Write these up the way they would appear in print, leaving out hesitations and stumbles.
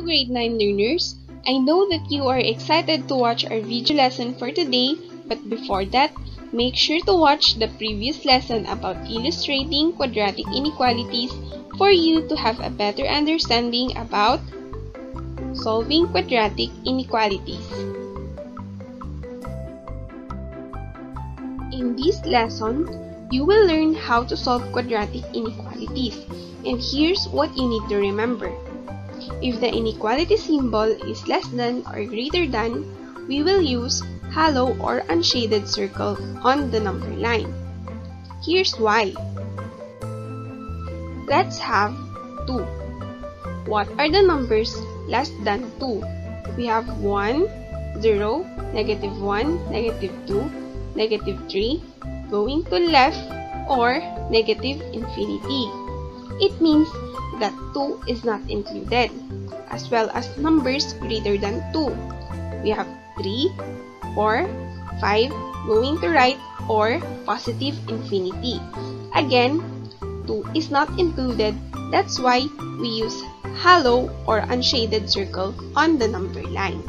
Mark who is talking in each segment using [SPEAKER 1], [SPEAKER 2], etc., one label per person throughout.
[SPEAKER 1] Hello grade 9 learners! I know that you are excited to watch our video lesson for today, but before that, make sure to watch the previous lesson about illustrating quadratic inequalities for you to have a better understanding about solving quadratic inequalities. In this lesson, you will learn how to solve quadratic inequalities, and here's what you need to remember. If the inequality symbol is less than or greater than, we will use hollow or unshaded circle on the number line. Here's why. Let's have 2. What are the numbers less than 2? We have 1, 0, negative 1, negative 2, negative 3, going to left, or negative infinity. It means that 2 is not included, as well as numbers greater than 2. We have 3, 4, 5, going to right, or positive infinity. Again, 2 is not included, that's why we use hollow or unshaded circle on the number line.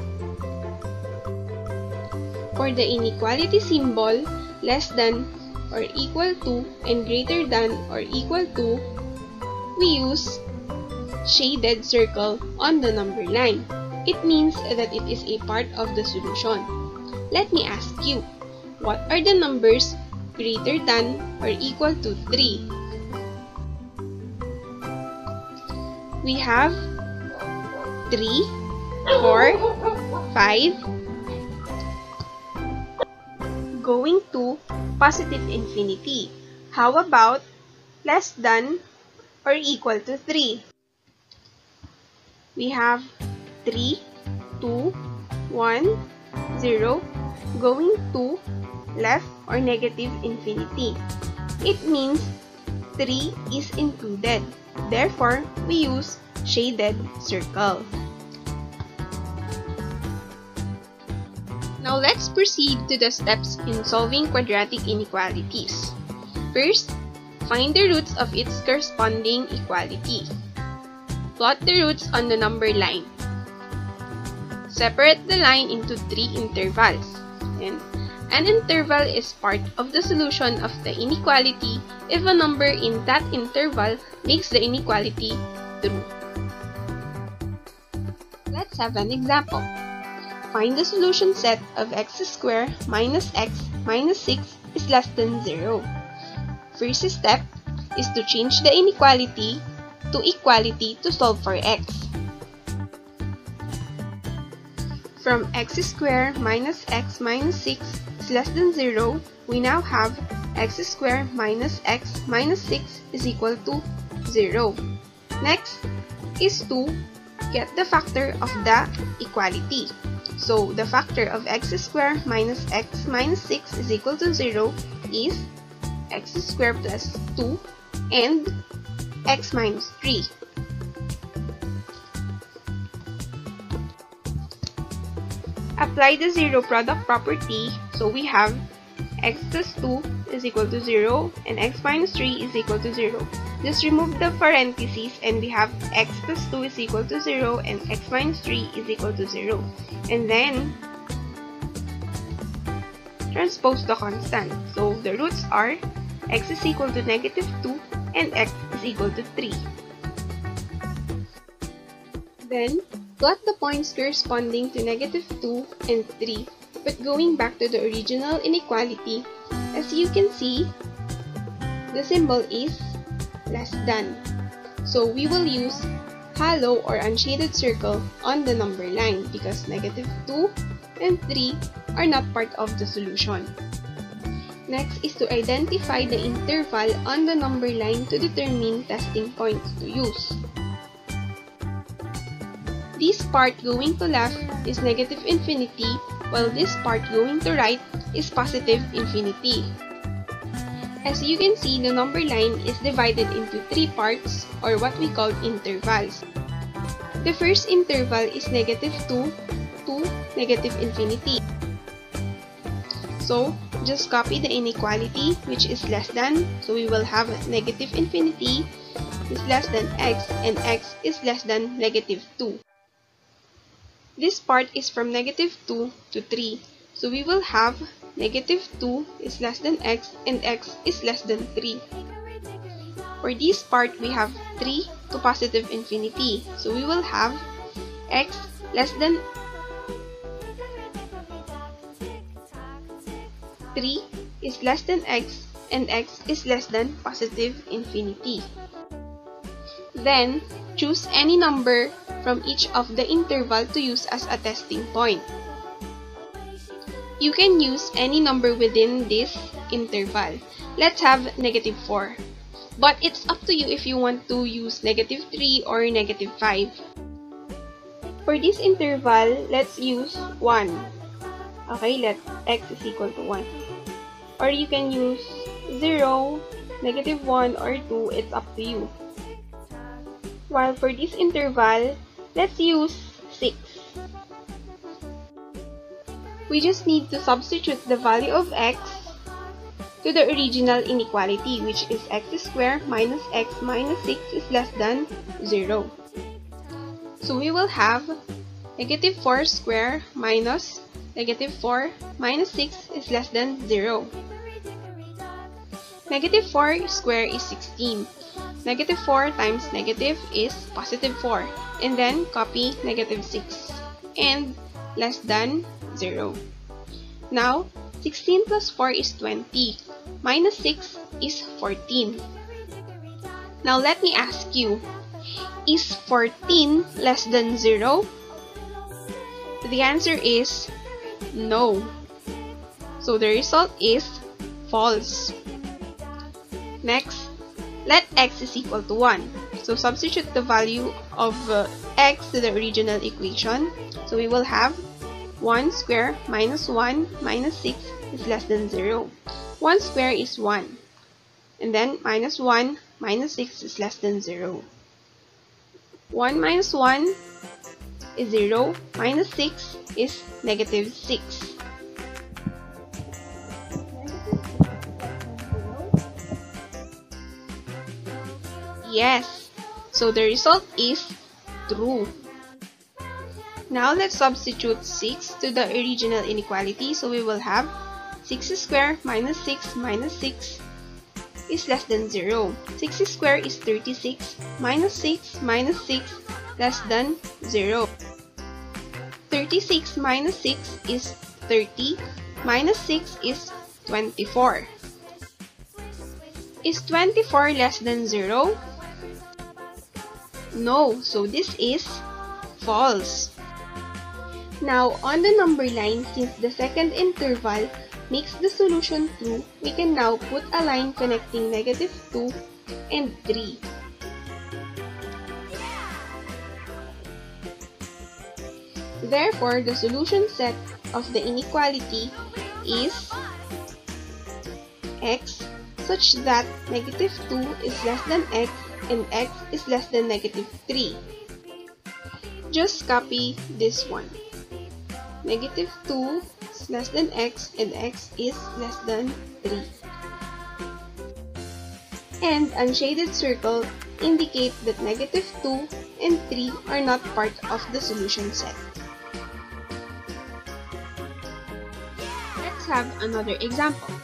[SPEAKER 1] For the inequality symbol, less than or equal to and greater than or equal to, we use shaded circle on the number line. It means that it is a part of the solution. Let me ask you, what are the numbers greater than or equal to 3? We have 3, 4, 5, going to positive infinity. How about less than or equal to 3? We have 3, 2, 1, 0, going to left or negative infinity. It means 3 is included. Therefore, we use shaded circle. Now let's proceed to the steps in solving quadratic inequalities. First, find the roots of its corresponding equality. Plot the roots on the number line. Separate the line into 3 intervals. And an interval is part of the solution of the inequality if a number in that interval makes the inequality true. Let's have an example. Find the solution set of x squared minus x minus 6 is less than 0. First step is to change the inequality to equality to solve for x. From x squared minus x minus 6 is less than 0, we now have x squared minus x minus 6 is equal to 0. Next is to get the factor of the equality. So, the factor of x squared minus x minus 6 is equal to 0 is x squared plus 2 and x minus 3. Apply the zero product property, so we have x plus 2 is equal to 0 and x minus 3 is equal to 0. Just remove the parentheses and we have x plus 2 is equal to 0 and x minus 3 is equal to 0. And then, transpose the constant. So, the roots are x is equal to negative 2 and x is equal to 3. Then, plot the points corresponding to negative 2 and 3, but going back to the original inequality, as you can see, the symbol is less than. So, we will use hollow or unshaded circle on the number line because negative 2 and 3 are not part of the solution. Next is to identify the interval on the number line to determine testing points to use. This part going to left is negative infinity, while this part going to right is positive infinity. As you can see, the number line is divided into 3 parts, or what we call intervals. The first interval is negative 2 to negative infinity. So, just copy the inequality, which is less than, so we will have negative infinity is less than x, and x is less than negative 2. this part is from negative 2 to 3. So we will have negative 2 is less than x and x is less than 3. For this part, we have 3 to positive infinity. So we will have x less than 3 is less than x and x is less than positive infinity. Then, choose any number from each of the interval to use as a testing point. You can use any number within this interval. Let's have negative 4. But it's up to you if you want to use negative 3 or negative 5. For this interval, let's use 1. Okay, let x is equal to 1. Or you can use 0, negative 1, or 2. It's up to you. While for this interval, let's use 6. We just need to substitute the value of x to the original inequality, which is x squared minus x minus 6 is less than 0. So we will have negative 4 squared minus negative 4 minus 6 is less than 0. Negative 4 squared is 16. Negative 4 times negative is positive 4. And then copy negative 6 and less than 0. Now, 16 plus 4 is 20. Minus 6 is 14. Now, let me ask you, is 14 less than 0? The answer is no. So, the result is false. Next, let x is equal to 1. So, substitute the value of x to the original equation. So, we will have 1 squared minus 1 minus 6 is less than 0. 1 squared is 1. And then minus 1 minus 6 is less than 0. 1 minus 1 is 0. Minus 6 is negative 6. Yes, so the result is true. Now let's substitute 6 to the original inequality. So we will have 6 squared minus 6 minus 6 is less than 0. 6 squared is 36 minus 6 minus 6 less than 0. 36 minus 6 is 30 minus 6 is 24. Is 24 less than 0? No, so this is false. Now, on the number line, since the second interval makes the solution true, we can now put a line connecting negative 2 and 3. Therefore, the solution set of the inequality is x such that negative 2 is less than x and x is less than negative 3. Just copy this one. Negative 2 is less than x and x is less than 3. And unshaded circle indicate that negative 2 and 3 are not part of the solution set. Let's have another example.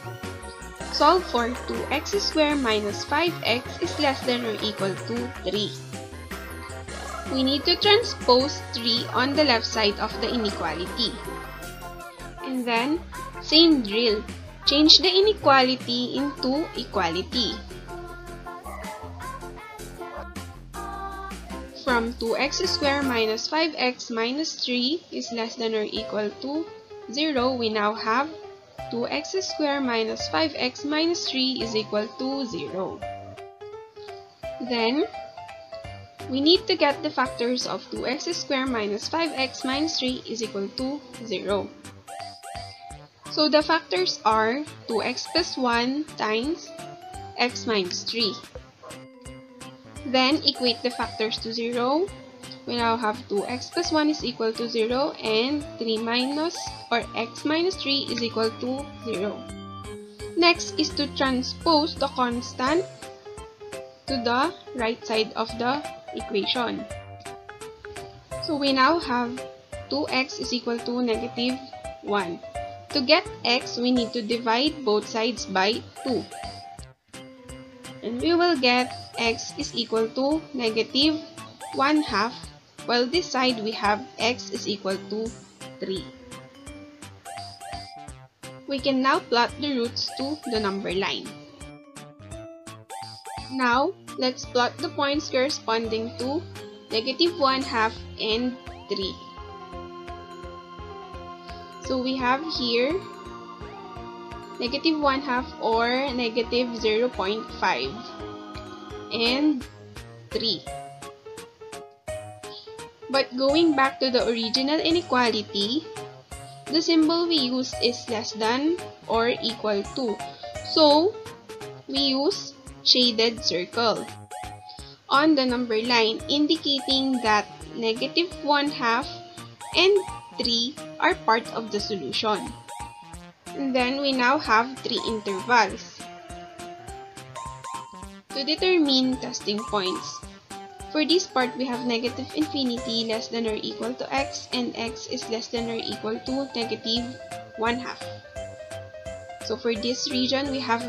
[SPEAKER 1] Solve for 2x squared minus 5x is less than or equal to 3. We need to transpose 3 on the left side of the inequality. And then, same drill. Change the inequality into equality. From 2x squared minus 5x minus 3 is less than or equal to 0, we now have 2x squared minus 5x minus 3 is equal to 0. Then, we need to get the factors of 2x squared minus 5x minus 3 is equal to 0. So, the factors are 2x plus 1 times x minus 3. Then, equate the factors to 0. We now have 2x plus 1 is equal to 0 and 3 minus or x minus 3 is equal to 0. Next is to transpose the constant to the right side of the equation. So we now have 2x is equal to negative 1. To get x, we need to divide both sides by 2. And we will get x is equal to negative 1/2, while this side we have x is equal to 3. We can now plot the roots to the number line. Now, let's plot the points corresponding to negative 1/2 and 3. So we have here negative 1/2 or negative 0.5 and 3. But going back to the original inequality, the symbol we use is less than or equal to. So, we use shaded circle on the number line, indicating that negative 1/2 and 3 are part of the solution. And then we now have 3 intervals to determine testing points. For this part, we have negative infinity less than or equal to x, and x is less than or equal to negative 1/2. So for this region, we have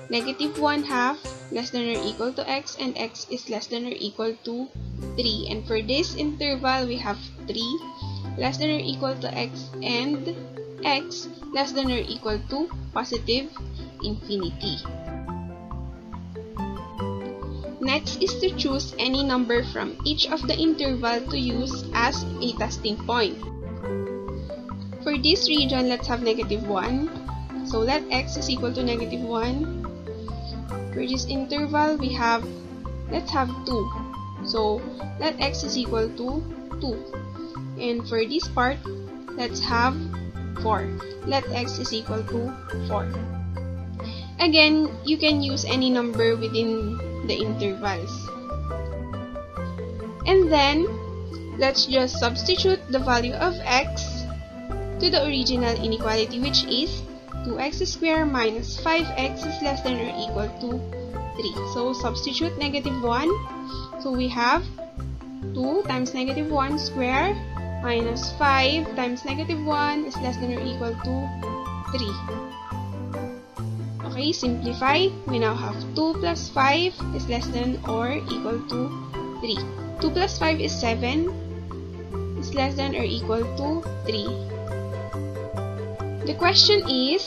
[SPEAKER 1] negative 1/2 less than or equal to x, and x is less than or equal to 3. And for this interval, we have 3 less than or equal to x, and x less than or equal to positive infinity. Next is to choose any number from each of the interval to use as a testing point. For this region, let's have negative 1. So let x is equal to negative 1. For this interval, let's have 2. So let x is equal to 2. And for this part, let's have 4. Let x is equal to 4. Again, you can use any number within the intervals. And then, let's just substitute the value of x to the original inequality, which is 2x squared minus 5x is less than or equal to 3. So, substitute negative 1. So, we have 2 times negative 1 squared minus 5 times negative 1 is less than or equal to 3. Okay, simplify. We now have 2 plus 5 is less than or equal to 3. 2 plus 5 is 7 is less than or equal to 3. The question is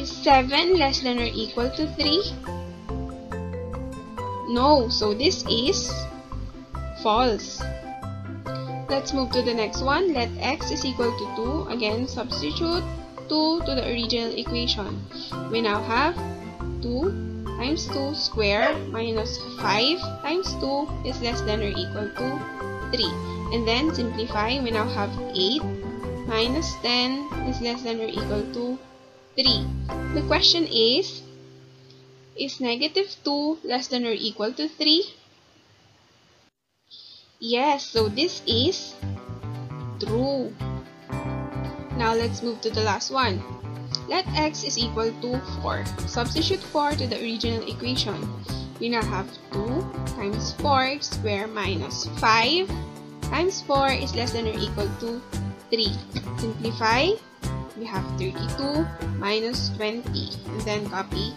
[SPEAKER 1] 7 less than or equal to 3? No, so this is false. Let's move to the next one. Let x is equal to 2. Again, substitute 2 to the original equation. We now have 2 times 2 squared minus 5 times 2 is less than or equal to 3. And then simplify, we now have 8 minus 10 is less than or equal to 3. The question is negative 2 less than or equal to 3? Yes, so this is true. Now, let's move to the last one. Let x is equal to 4. Substitute 4 to the original equation. We now have 2 times 4 squared minus 5 times 4 is less than or equal to 3. Simplify. We have 32 minus 20. And then copy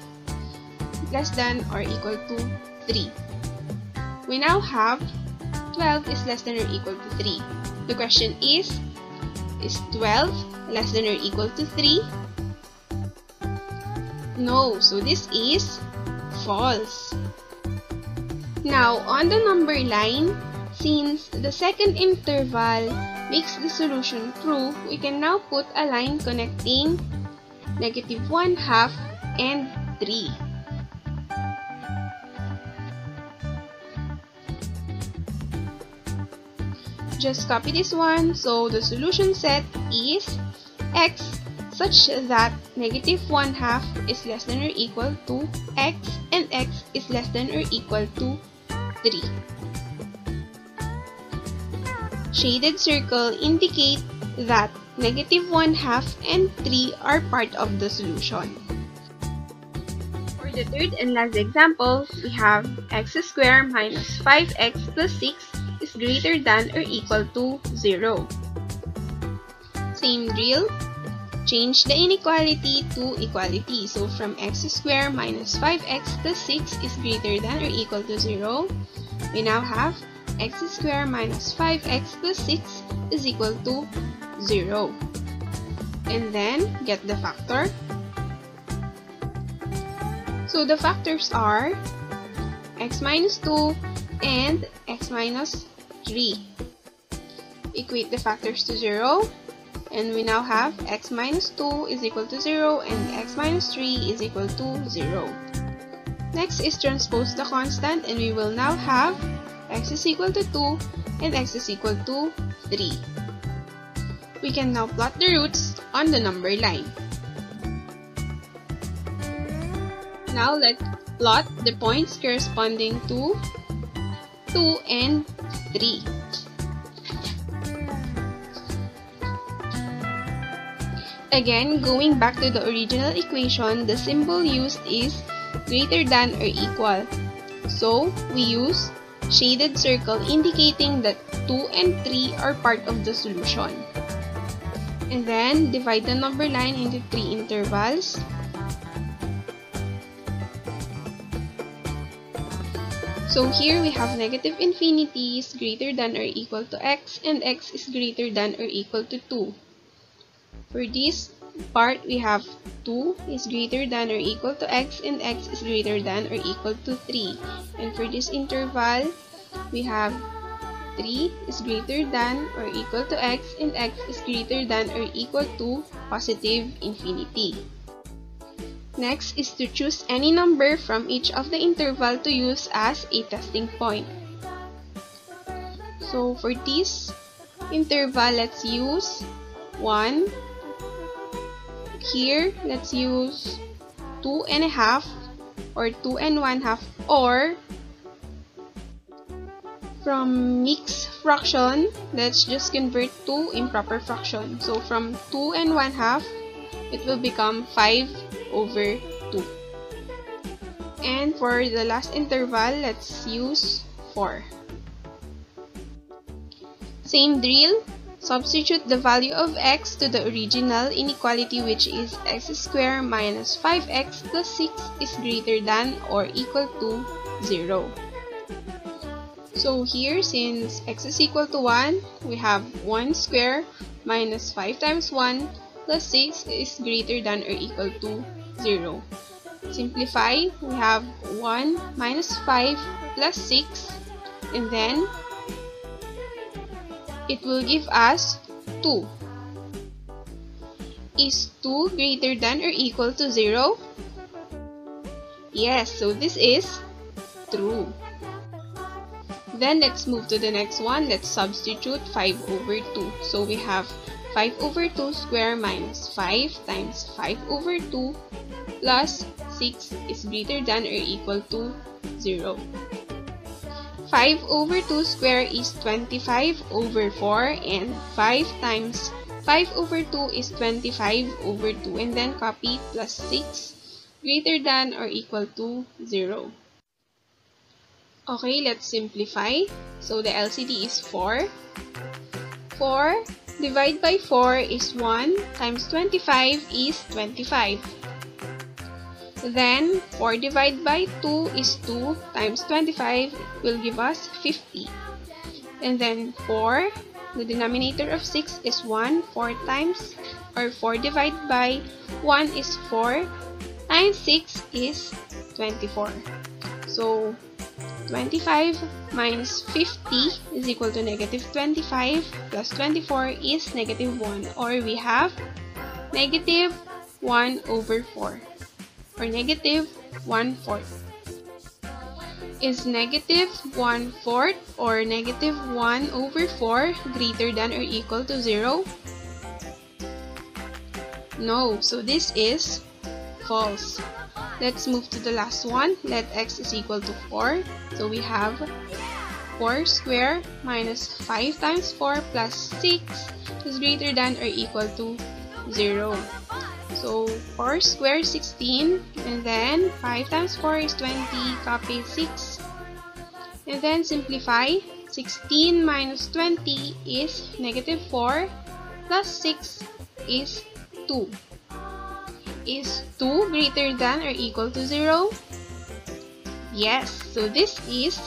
[SPEAKER 1] less than or equal to 3. We now have 12 is less than or equal to 3. The question is 12 less than or equal to 3? No, so this is false. Now, on the number line, since the second interval makes the solution true, we can now put a line connecting negative 1/2 and 3. Just copy this one. So the solution set is x such that negative 1/2 is less than or equal to x, and x is less than or equal to 3. Shaded circle indicate that negative 1/2 and 3 are part of the solution. For the third and last example, we have x squared minus 5x plus 6 is greater than or equal to 0. Same drill. Change the inequality to equality. So from x squared minus 5x plus 6 is greater than or equal to 0. We now have x squared minus 5x plus 6 is equal to 0. And then get the factor. So the factors are x minus 2 and x minus 3. Equate the factors to 0. And we now have x minus 2 is equal to 0 and x minus 3 is equal to 0. Next is transpose the constant, and we will now have x is equal to 2 and x is equal to 3. We can now plot the roots on the number line. Now let's plot the points corresponding to 2 and 3. Again, going back to the original equation, the symbol used is greater than or equal. So, we use shaded circle indicating that 2 and 3 are part of the solution. And then, divide the number line into 3 intervals. So, here we have negative infinity is greater than or equal to x, and x is greater than or equal to 2. For this part, we have 2 is greater than or equal to x and x is greater than or equal to 3. And for this interval, we have 3 is greater than or equal to x and x is greater than or equal to positive infinity. Next is to choose any number from each of the interval to use as a testing point. So for this interval, let's use 1. Here, let's use 2.5 or 2 1/2, or from mixed fraction, let's just convert to improper fraction. So from 2 1/2, it will become 5 over 2. And for the last interval, let's use 4. Same drill. Substitute the value of x to the original inequality, which is x squared minus 5x plus 6 is greater than or equal to 0. So here, since x is equal to 1, we have 1 squared minus 5 times 1 plus 6 is greater than or equal to 0. Simplify, we have 1 minus 5 plus 6, and then it will give us 2. Is 2 greater than or equal to 0? Yes, so this is true. Then let's move to the next one. Let's substitute 5 over 2. So we have 5 over 2 squared minus 5 times 5 over 2 plus 6 is greater than or equal to 0. 5 over 2 squared is 25 over 4, and 5 times 5 over 2 is 25 over 2, and then copy plus 6 greater than or equal to 0. Okay, let's simplify. So the LCD is 4. 4 divided by 4 is 1 times 25 is 25. Then 4 divided by 2 is 2 times 25 will give us 50. And then 4, the denominator of 6 is 1, 4 times, or 4 divided by 1 is 4, times 6 is 24. So 25 minus 50 is equal to negative 25 plus 24 is negative 1, or we have negative 1 over 4. Or negative 1/4. Is negative 1/4 or negative 1 over 4 greater than or equal to 0? No, so this is false. Let's move to the last one. Let x is equal to 4. So we have 4 squared minus 5 times 4 plus 6 is greater than or equal to 0. So 4 squared is 16, and then 5 times 4 is 20, copy 6. And then simplify, 16 minus 20 is negative 4, plus 6 is 2. Is 2 greater than or equal to 0? Yes, so this is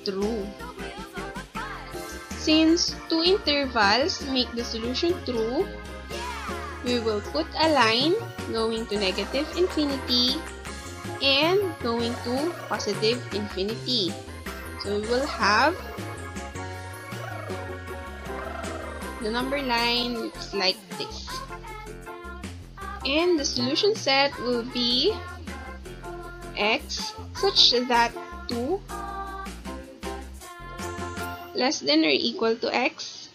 [SPEAKER 1] true. Since two intervals make the solution true, we will put a line going to negative infinity and going to positive infinity. So we will have the number line looks like this. And the solution set will be x such that 2 less than or equal to x,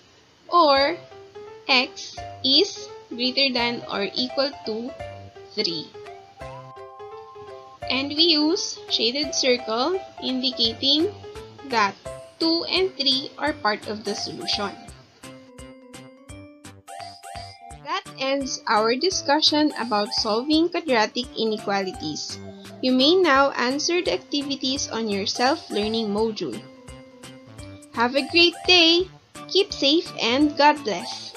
[SPEAKER 1] or x is greater than or equal to 3. And we use shaded circle indicating that 2 and 3 are part of the solution. That ends our discussion about solving quadratic inequalities. You may now answer the activities on your self-learning module. Have a great day, keep safe, and God bless!